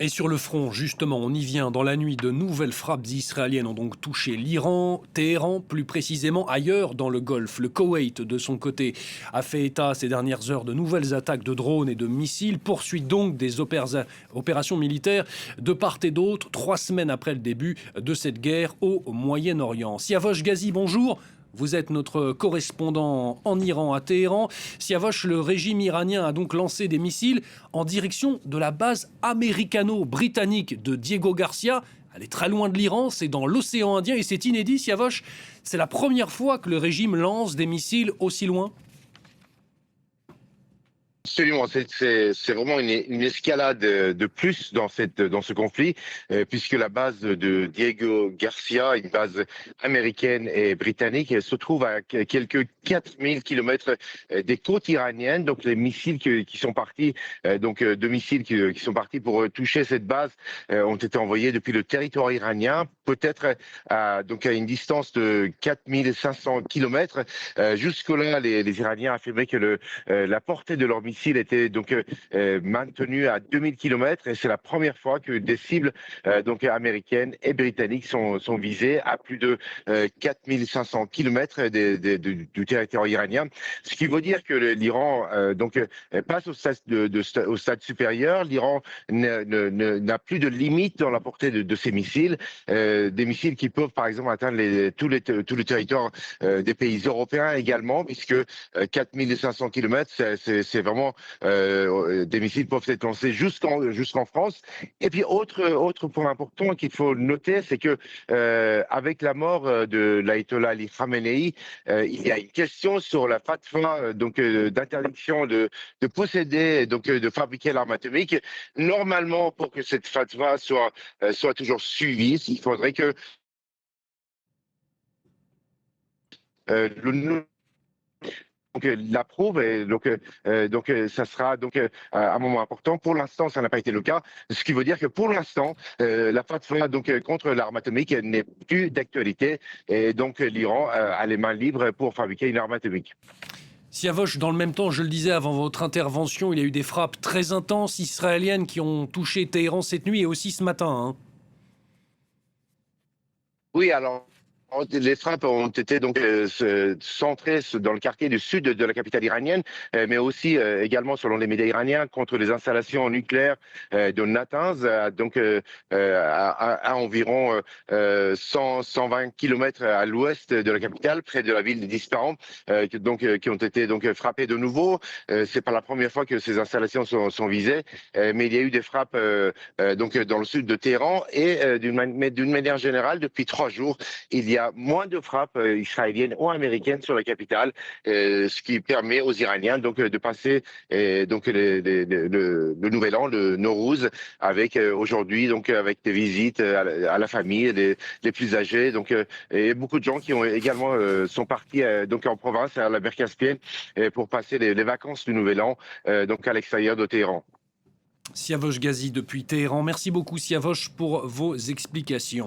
Et sur le front, justement, on y vient. Dans la nuit, de nouvelles frappes israéliennes ont donc touché l'Iran, Téhéran, plus précisément ailleurs dans le Golfe. Le Koweït, de son côté, a fait état ces dernières heures de nouvelles attaques de drones et de missiles. Poursuit donc des opérations militaires de part et d'autre, 3 semaines après le début de cette guerre au Moyen-Orient. Siavosh Ghazi, bonjour. Vous êtes notre correspondant en Iran, à Téhéran. Siavosh, le régime iranien a donc lancé des missiles en direction de la base américano-britannique de Diego Garcia. Elle est très loin de l'Iran, c'est dans l'océan Indien et c'est inédit, Siavosh. C'est la première fois que le régime lance des missiles aussi loin. Absolument, c'est vraiment une escalade de plus dans ce conflit, puisque la base de Diego Garcia, une base américaine et britannique, elle se trouve à quelques 4000 kilomètres des côtes iraniennes. Donc les missiles qui sont partis, deux missiles qui sont partis pour toucher cette base, ont été envoyés depuis le territoire iranien, peut-être à une distance de 4500 kilomètres. Jusque-là, les Iraniens affirmaient que la portée de leurs missiles était maintenue à 2000 kilomètres et c'est la première fois que des cibles américaines et britanniques sont visées à plus de 4500 kilomètres du territoire iranien. Ce qui veut dire que l'Iran passe au stade supérieur. L'Iran n'a plus de limite dans la portée de ces missiles. Des missiles qui peuvent par exemple atteindre tout le territoire des pays européens également, puisque 4500 kilomètres, c'est vraiment des missiles peuvent être lancés jusqu'en France. Et puis autre point important qu'il faut noter, c'est que avec la mort de l'ayatollah Ali Khamenei, il y a une question sur la fatwa d'interdiction de posséder de fabriquer l'arme atomique. Normalement, pour que cette fatwa soit toujours suivie, il faudrait que le l'approuve et ça sera un moment important. Pour l'instant, ça n'a pas été le cas, ce qui veut dire que pour l'instant, la fatwa contre l'arme atomique n'est plus d'actualité et donc l'Iran a les mains libres pour fabriquer une arme atomique. Siavosh, dans le même temps, je le disais avant votre intervention, il y a eu des frappes très intenses israéliennes qui ont touché Téhéran cette nuit et aussi ce matin, hein. Oui, alors les frappes ont été centrées dans le quartier du sud de la capitale iranienne, mais aussi également, selon les médias iraniens, contre les installations nucléaires de Natanz, à environ 120 kilomètres à l'ouest de la capitale, près de la ville d'Ispahan, qui ont été frappées de nouveau. C'est pas la première fois que ces installations sont visées, mais il y a eu des frappes dans le sud de Téhéran et d'une manière générale, depuis 3 jours, il y a moins de frappes israéliennes ou américaines sur la capitale, ce qui permet aux Iraniens de passer le nouvel an, le Nowruz, avec aujourd'hui avec des visites à la famille, les plus âgés, et beaucoup de gens qui ont également sont partis en province, à la mer Caspienne, pour passer les vacances du nouvel an à l'extérieur de Téhéran. Siavosh Ghazi depuis Téhéran. Merci beaucoup Siavosh pour vos explications.